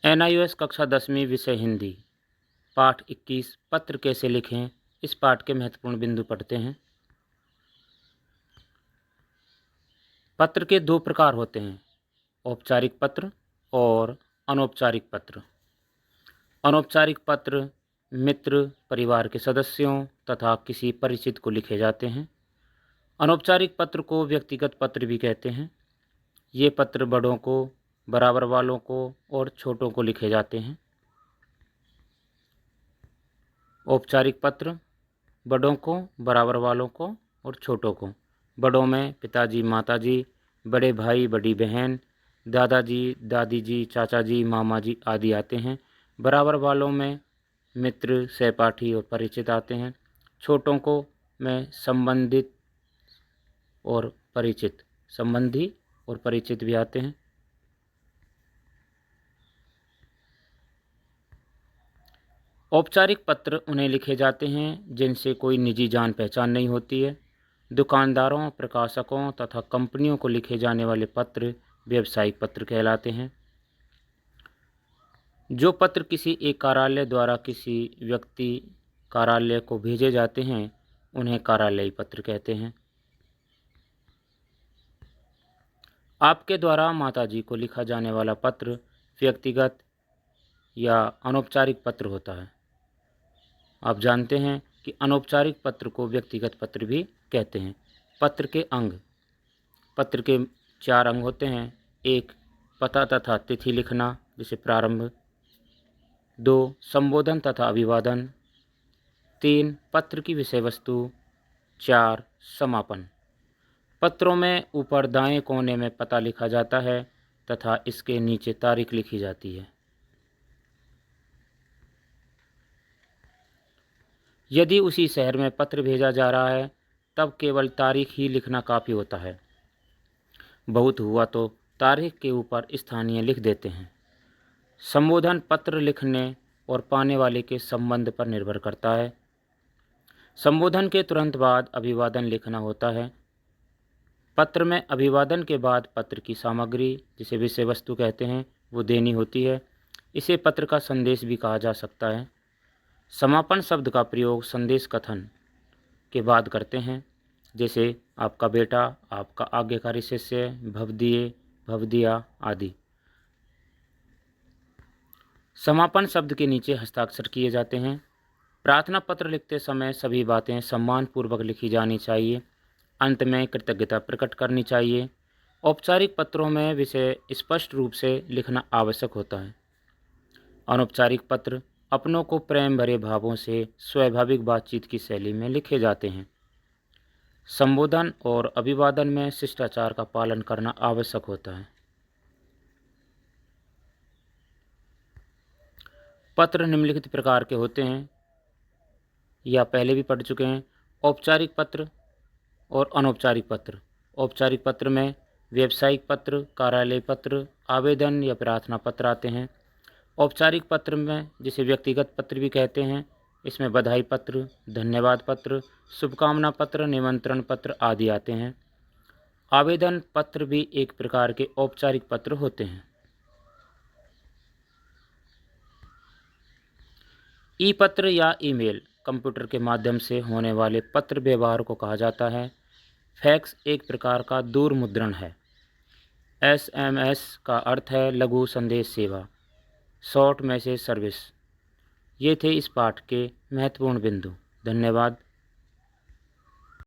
NIOS कक्षा 10वीं विषय हिंदी पाठ 21 पत्र कैसे लिखें। इस पाठ के महत्वपूर्ण बिंदु पढ़ते हैं। पत्र के दो प्रकार होते हैं, औपचारिक पत्र और अनौपचारिक पत्र। अनौपचारिक पत्र मित्र, परिवार के सदस्यों तथा किसी परिचित को लिखे जाते हैं। अनौपचारिक पत्र को व्यक्तिगत पत्र भी कहते हैं। ये पत्र बड़ों को, बराबर वालों को और छोटों को लिखे जाते हैं। औपचारिक पत्र बड़ों को, बराबर वालों को और छोटों को। बड़ों में पिताजी, माताजी, बड़े भाई, बड़ी बहन, दादाजी, दादी जी, चाचा जी, मामा जी आदि आते हैं। बराबर वालों में मित्र, सहपाठी और परिचित आते हैं। छोटों को में संबंधित और परिचित, संबंधी और परिचित भी आते हैं। औपचारिक पत्र उन्हें लिखे जाते हैं जिनसे कोई निजी जान पहचान नहीं होती है। दुकानदारों, प्रकाशकों तथा कंपनियों को लिखे जाने वाले पत्र व्यावसायिक पत्र कहलाते हैं। जो पत्र किसी एक कार्यालय द्वारा किसी व्यक्ति कार्यालय को भेजे जाते हैं उन्हें कार्यालयीय पत्र कहते हैं। आपके द्वारा माताजी को लिखा जाने वाला पत्र व्यक्तिगत या अनौपचारिक पत्र होता है। आप जानते हैं कि अनौपचारिक पत्र को व्यक्तिगत पत्र भी कहते हैं। पत्र के अंग। पत्र के 4 अंग होते हैं। 1. पता तथा तिथि लिखना, जैसे प्रारंभ। 2. संबोधन तथा अभिवादन। 3. पत्र की विषय वस्तु। 4. समापन। पत्रों में ऊपर दाएं कोने में पता लिखा जाता है तथा इसके नीचे तारीख लिखी जाती है। यदि उसी शहर में पत्र भेजा जा रहा है तब केवल तारीख ही लिखना काफ़ी होता है। बहुत हुआ तो तारीख के ऊपर स्थानीय लिख देते हैं। संबोधन पत्र लिखने और पाने वाले के संबंध पर निर्भर करता है। संबोधन के तुरंत बाद अभिवादन लिखना होता है। पत्र में अभिवादन के बाद पत्र की सामग्री, जिसे विषय वस्तु कहते हैं, वो देनी होती है। इसे पत्र का संदेश भी कहा जा सकता है। समापन शब्द का प्रयोग संदेश कथन के बाद करते हैं, जैसे आपका बेटा, आपका आज्ञाकारी शिष्य, भवदीय, भवदिया आदि। समापन शब्द के नीचे हस्ताक्षर किए जाते हैं। प्रार्थना पत्र लिखते समय सभी बातें सम्मानपूर्वक लिखी जानी चाहिए। अंत में कृतज्ञता प्रकट करनी चाहिए। औपचारिक पत्रों में विषय स्पष्ट रूप से लिखना आवश्यक होता है। अनौपचारिक पत्र अपनों को प्रेम भरे भावों से स्वाभाविक बातचीत की शैली में लिखे जाते हैं। संबोधन और अभिवादन में शिष्टाचार का पालन करना आवश्यक होता है। पत्र निम्नलिखित प्रकार के होते हैं, या पहले भी पढ़ चुके हैं। औपचारिक पत्र और अनौपचारिक पत्र। औपचारिक पत्र में व्यावसायिक पत्र, कार्यालय पत्र, आवेदन या प्रार्थना पत्र आते हैं। औपचारिक पत्र में, जिसे व्यक्तिगत पत्र भी कहते हैं, इसमें बधाई पत्र, धन्यवाद पत्र, शुभकामना पत्र, निमंत्रण पत्र आदि आते हैं। आवेदन पत्र भी एक प्रकार के औपचारिक पत्र होते हैं। ई पत्र या ईमेल, कंप्यूटर के माध्यम से होने वाले पत्र व्यवहार को कहा जाता है। फैक्स एक प्रकार का दूर मुद्रण है। SMS का अर्थ है लघु संदेश सेवा, शॉर्ट मैसेज सर्विस। ये थे इस पाठ के महत्वपूर्ण बिंदु। धन्यवाद।